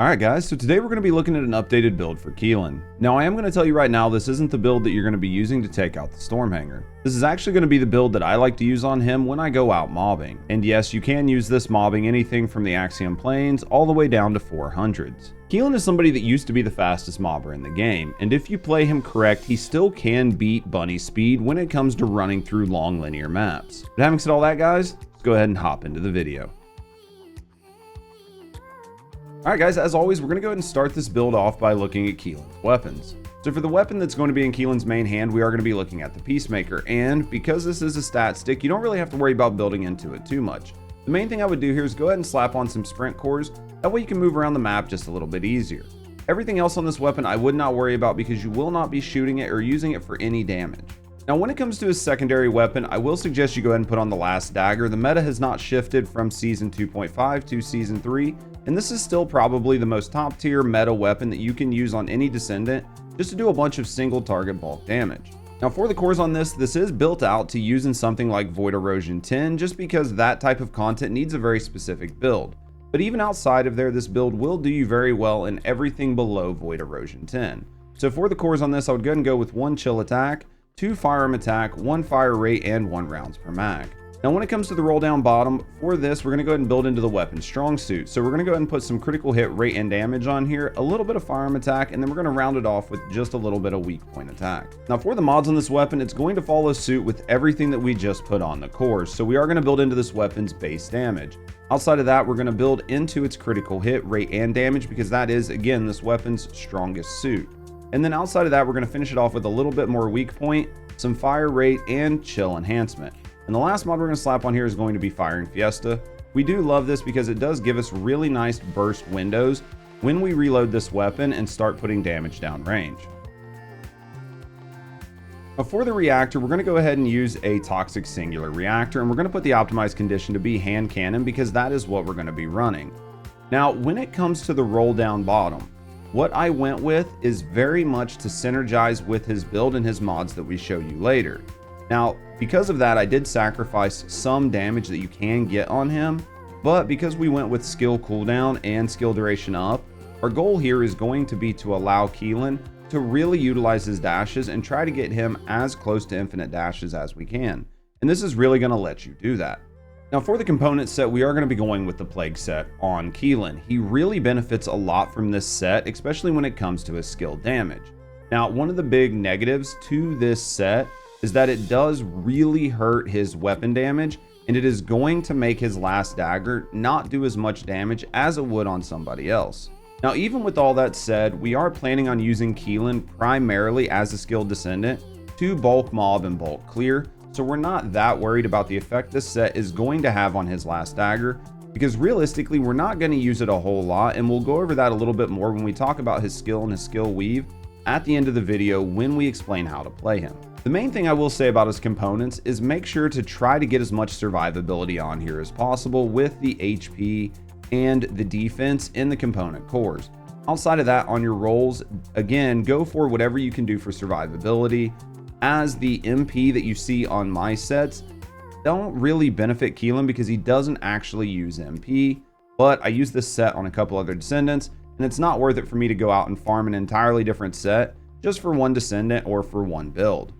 Alright guys, so today we're going to be looking at an updated build for Keelan. Now I am going to tell you right now, this isn't the build that you're going to be using to take out the Stormhanger. This is actually going to be the build that I like to use on him when I go out mobbing. And yes, you can use this mobbing anything from the Axion Plains all the way down to 400s. Keelan is somebody that used to be the fastest mobber in the game, and if you play him correct, he still can beat Bunny's speed when it comes to running through long linear maps. But having said all that guys, let's go ahead and hop into the video. Alright guys, as always, we're going to go ahead and start this build off by looking at Keelan's weapons. So for the weapon that's going to be in Keelan's main hand, we are going to be looking at the Peacemaker, and because this is a stat stick, you don't really have to worry about building into it too much. The main thing I would do here is go ahead and slap on some sprint cores, that way you can move around the map just a little bit easier. Everything else on this weapon I would not worry about because you will not be shooting it or using it for any damage. Now when it comes to his secondary weapon, I will suggest you go ahead and put on the Last Dagger. The meta has not shifted from Season 2.5 to Season 3, and this is still probably the most top tier meta weapon that you can use on any Descendant just to do a bunch of single target bulk damage. Now for the cores on this is built out to use in something like Void Erosion 10 just because that type of content needs a very specific build. But even outside of there, this build will do you very well in everything below Void Erosion 10. So for the cores on this, I would go ahead and go with 1 chill attack, 2 firearm attack, 1 fire rate, and 1 rounds per mag. Now when it comes to the roll down bottom, for this we're going to go ahead and build into the weapon strong suit. So we're going to go ahead and put some critical hit rate and damage on here, a little bit of firearm attack, and then we're going to round it off with just a little bit of weak point attack. Now for the mods on this weapon, it's going to follow suit with everything that we just put on the cores. So we are going to build into this weapon's base damage. Outside of that, we're going to build into its critical hit rate and damage because that is, again, this weapon's strongest suit. And then outside of that, we're going to finish it off with a little bit more weak point, some fire rate, and chill enhancement. And the last mod we're going to slap on here is going to be Firing Fiesta. We do love this because it does give us really nice burst windows when we reload this weapon and start putting damage down range. Now for the reactor, we're going to go ahead and use a toxic singular reactor, and we're going to put the optimized condition to be hand cannon because that is what we're going to be running. Now when it comes to the roll down bottom, what I went with is very much to synergize with his build and his mods that we show you later. Now, because of that, I did sacrifice some damage that you can get on him, but because we went with skill cooldown and skill duration up, our goal here is going to be to allow Keelan to really utilize his dashes and try to get him as close to infinite dashes as we can. And this is really going to let you do that. Now for the component set, we are going to be going with the Plague set on Keelan. He really benefits a lot from this set, especially when it comes to his skill damage. Now one of the big negatives to this set is that it does really hurt his weapon damage, and it is going to make his Last Dagger not do as much damage as it would on somebody else. Now even with all that said, we are planning on using Keelan primarily as a skilled Descendant to bulk mob and bulk clear. So we're not that worried about the effect this set is going to have on his Last Dagger, because realistically we're not going to use it a whole lot, and we'll go over that a little bit more when we talk about his skill and his skill weave at the end of the video when we explain how to play him. The main thing I will say about his components is make sure to try to get as much survivability on here as possible with the HP and the defense in the component cores. Outside of that, on your rolls, again, go for whatever you can do for survivability, as the MP that you see on my sets don't really benefit Keelan because he doesn't actually use MP, but I use this set on a couple other Descendants, and it's not worth it for me to go out and farm an entirely different set just for one Descendant or for one build.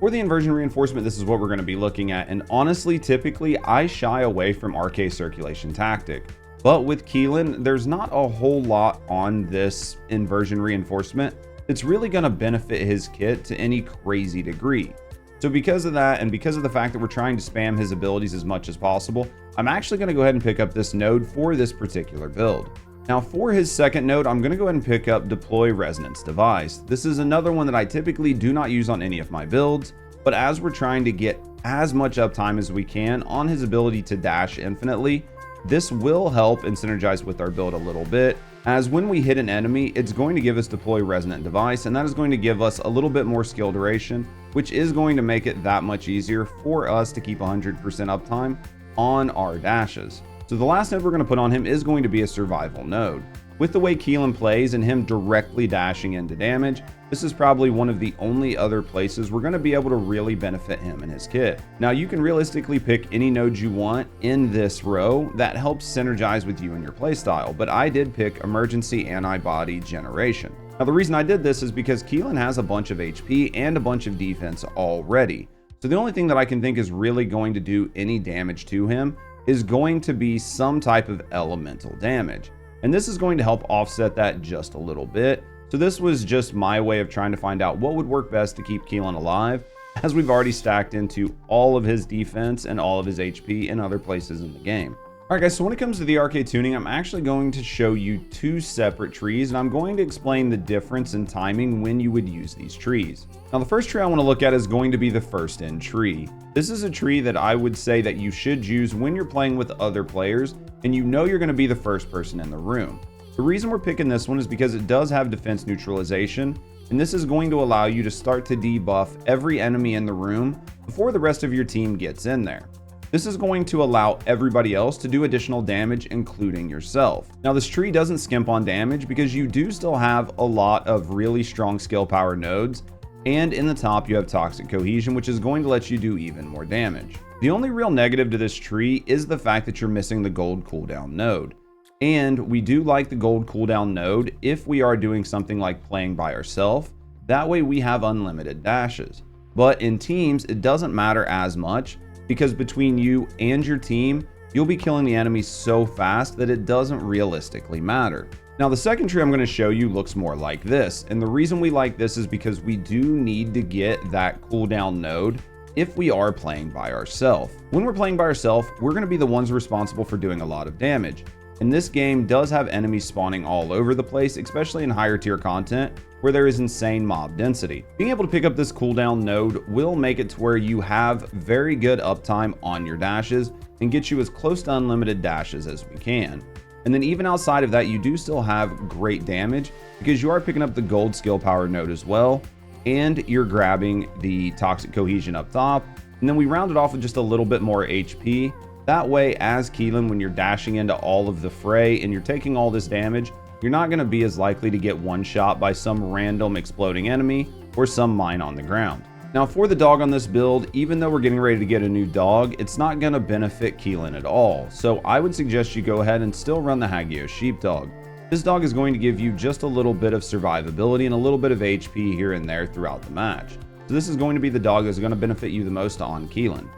For the inversion reinforcement, this is what we're going to be looking at, and honestly, typically I shy away from Arche circulation tactic, but with Keelan, there's not a whole lot on this inversion reinforcement. It's really going to benefit his kit to any crazy degree. So because of that, and because of the fact that we're trying to spam his abilities as much as possible, I'm actually going to go ahead and pick up this node for this particular build. Now for his second node, I'm going to go ahead and pick up Deploy Resonance Device. This is another one that I typically do not use on any of my builds, but as we're trying to get as much uptime as we can on his ability to dash infinitely, this will help and synergize with our build a little bit, as when we hit an enemy, it's going to give us Deploy Resonant Device, and that is going to give us a little bit more skill duration, which is going to make it that much easier for us to keep 100% uptime on our dashes. So the last node we're going to put on him is going to be a survival node. With the way Keelan plays and him directly dashing into damage, this is probably one of the only other places we're going to be able to really benefit him and his kit. Now you can realistically pick any node you want in this row that helps synergize with you and your playstyle, but I did pick Emergency Antibody Generation. Now the reason I did this is because Keelan has a bunch of HP and a bunch of defense already. So the only thing that I can think is really going to do any damage to him is going to be some type of elemental damage. And this is going to help offset that just a little bit. So this was just my way of trying to find out what would work best to keep Keelan alive, as we've already stacked into all of his defense and all of his HP in other places in the game. Alright guys, so when it comes to the Arche tuning, I'm actually going to show you two separate trees, and I'm going to explain the difference in timing when you would use these trees. Now the first tree I want to look at is going to be the first in tree. This is a tree that I would say that you should use when you're playing with other players and you know you're going to be the first person in the room. The reason we're picking this one is because it does have defense neutralization, and this is going to allow you to start to debuff every enemy in the room before the rest of your team gets in there. This is going to allow everybody else to do additional damage, including yourself. Now this tree doesn't skimp on damage because you do still have a lot of really strong skill power nodes, and in the top you have Toxic Cohesion, which is going to let you do even more damage. The only real negative to this tree is the fact that you're missing the gold cooldown node. And we do like the gold cooldown node if we are doing something like playing by ourselves. That way we have unlimited dashes. But in teams, it doesn't matter as much, because between you and your team, you'll be killing the enemies so fast that it doesn't realistically matter. Now the second tree I'm going to show you looks more like this, and the reason we like this is because we do need to get that cooldown node if we are playing by ourselves. When we're playing by ourselves, we're going to be the ones responsible for doing a lot of damage. And this game does have enemies spawning all over the place, especially in higher tier content where there is insane mob density. Being able to pick up this cooldown node will make it to where you have very good uptime on your dashes and get you as close to unlimited dashes as we can. And then even outside of that, you do still have great damage because you are picking up the gold skill power node as well, and you're grabbing the Toxic Cohesion up top. And then we round it off with just a little bit more HP. That way, as Keelan, when you're dashing into all of the fray and you're taking all this damage, you're not going to be as likely to get one shot by some random exploding enemy or some mine on the ground. Now for the dog on this build, even though we're getting ready to get a new dog, it's not going to benefit Keelan at all. So I would suggest you go ahead and still run the Hagios Sheepdog. This dog is going to give you just a little bit of survivability and a little bit of HP here and there throughout the match. So this is going to be the dog that's going to benefit you the most on Keelan.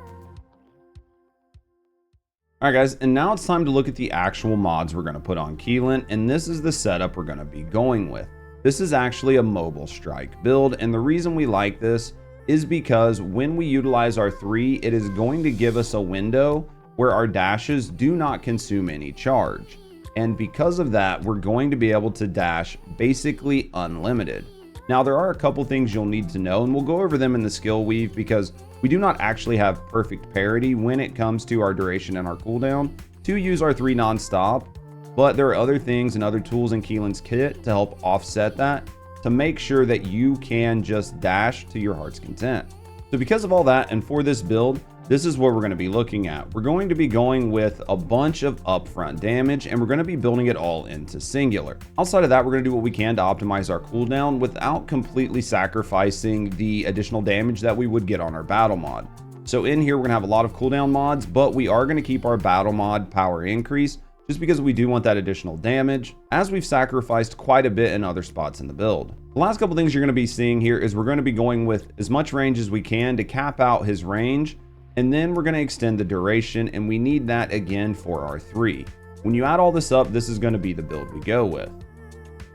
Alright guys, and now it's time to look at the actual mods we're going to put on Keelan, and this is the setup we're going to be going with. This is actually a Mobile Strike build, and the reason we like this is because when we utilize our 3, it is going to give us a window where our dashes do not consume any charge. And because of that, we're going to be able to dash basically unlimited. Now there are a couple things you'll need to know, and we'll go over them in the skill weave because we do not actually have perfect parity when it comes to our duration and our cooldown to use our 3 non-stop, but there are other things and other tools in Keelan's kit to help offset that, to make sure that you can just dash to your heart's content. So because of all that, and for this build, this is what we're going to be looking at. We're going to be going with a bunch of upfront damage, and we're going to be building it all into singular. Outside of that, we're going to do what we can to optimize our cooldown without completely sacrificing the additional damage that we would get on our battle mod. So in here, we're going to have a lot of cooldown mods, but we are going to keep our battle mod power increase just because we do want that additional damage, as we've sacrificed quite a bit in other spots in the build. The last couple things you're going to be seeing here is we're going to be going with as much range as we can to cap out his range, and then we're going to extend the duration, and we need that again for our 3. When you add all this up, this is going to be the build we go with.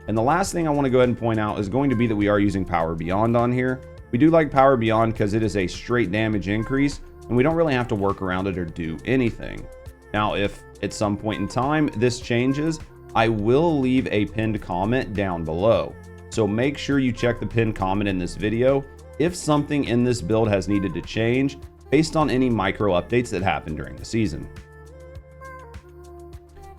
And the last thing I want to go ahead and point out is going to be that we are using Power Beyond on here. We do like Power Beyond because it is a straight damage increase, and we don't really have to work around it or do anything. Now, if at some point in time this changes, I will leave a pinned comment down below. So make sure you check the pinned comment in this video if something in this build has needed to change based on any micro updates that happened during the season.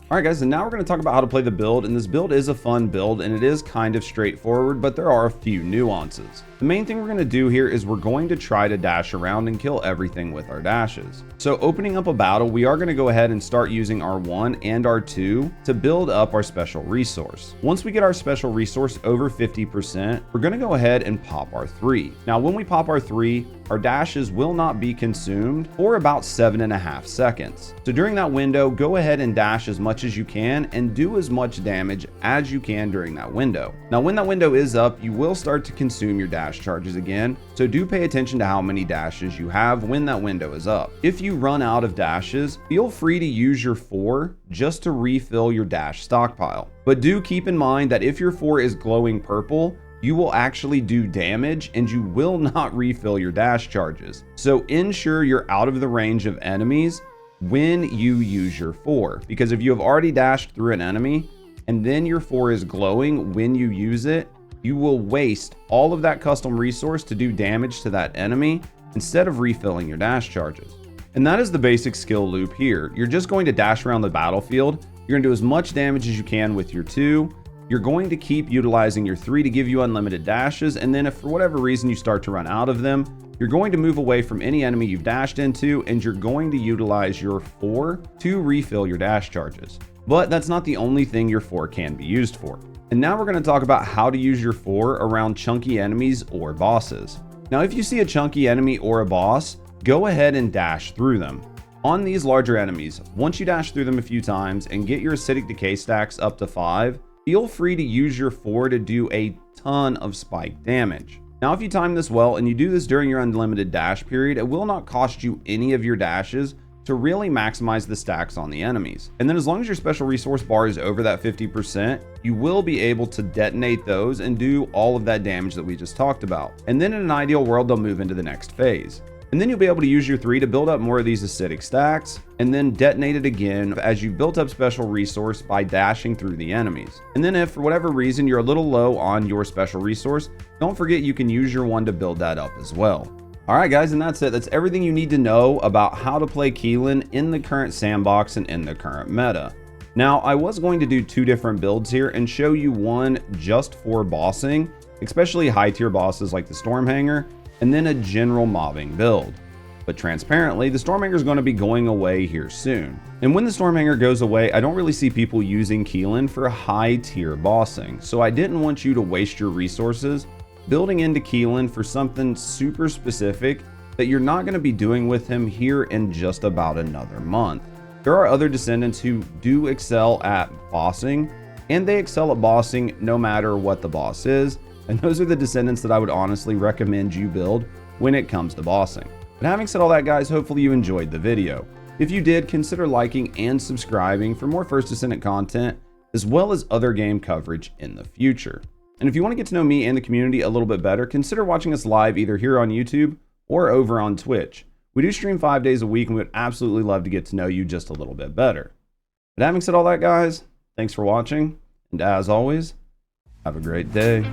Alright guys, and now we're going to talk about how to play the build, and this build is a fun build and it is kind of straightforward, but there are a few nuances. The main thing we're going to do here is we're going to try to dash around and kill everything with our dashes. So opening up a battle, we are going to go ahead and start using our 1 and our 2 to build up our special resource. Once we get our special resource over 50%, we're going to go ahead and pop our 3. Now when we pop our 3, our dashes will not be consumed for about 7.5 seconds. So during that window, go ahead and dash as much as you can and do as much damage as you can during that window. Now when that window is up, you will start to consume your dash charges again, so do pay attention to how many dashes you have when that window is up. If you run out of dashes, feel free to use your 4 just to refill your dash stockpile. But do keep in mind that if your 4 is glowing purple, you will actually do damage and you will not refill your dash charges. So ensure you're out of the range of enemies when you use your 4, because if you have already dashed through an enemy and then your 4 is glowing when you use it, you will waste all of that custom resource to do damage to that enemy instead of refilling your dash charges. And that is the basic skill loop here. You're just going to dash around the battlefield. You're going to do as much damage as you can with your 2. You're going to keep utilizing your 3 to give you unlimited dashes, and then if for whatever reason you start to run out of them, you're going to move away from any enemy you've dashed into, and you're going to utilize your 4 to refill your dash charges. But that's not the only thing your 4 can be used for. And now we're going to talk about how to use your 4 around chunky enemies or bosses. Now if you see a chunky enemy or a boss, go ahead and dash through them. On these larger enemies, once you dash through them a few times and get your acidic decay stacks up to 5, feel free to use your 4 to do a ton of spike damage. Now if you time this well and you do this during your unlimited dash period, it will not cost you any of your dashes to really maximize the stacks on the enemies. And then as long as your special resource bar is over that 50%, you will be able to detonate those and do all of that damage that we just talked about. And then in an ideal world, they'll move into the next phase. And then you'll be able to use your 3 to build up more of these acidic stacks and then detonate it again as you built up special resource by dashing through the enemies. And then if for whatever reason you're a little low on your special resource, don't forget you can use your 1 to build that up as well. Alright guys, and that's it. That's everything you need to know about how to play Keelan in the current sandbox and in the current meta. Now, I was going to do 2 different builds here and show you one just for bossing, especially high tier bosses like the Stormhanger, and then a general mobbing build. But transparently, the Stormhanger is going to be going away here soon. And when the Stormhanger goes away, I don't really see people using Keelan for high tier bossing, so I didn't want you to waste your resources building into Keelan for something super specific that you're not going to be doing with him here in just about another month. There are other Descendants who do excel at bossing, and they excel at bossing no matter what the boss is, and those are the Descendants that I would honestly recommend you build when it comes to bossing. But having said all that guys, hopefully you enjoyed the video. If you did, consider liking and subscribing for more First Descendant content, as well as other game coverage in the future. And if you want to get to know me and the community a little bit better, consider watching us live either here on YouTube or over on Twitch. We do stream 5 days a week and we would absolutely love to get to know you just a little bit better. But having said all that guys, thanks for watching, and as always, have a great day.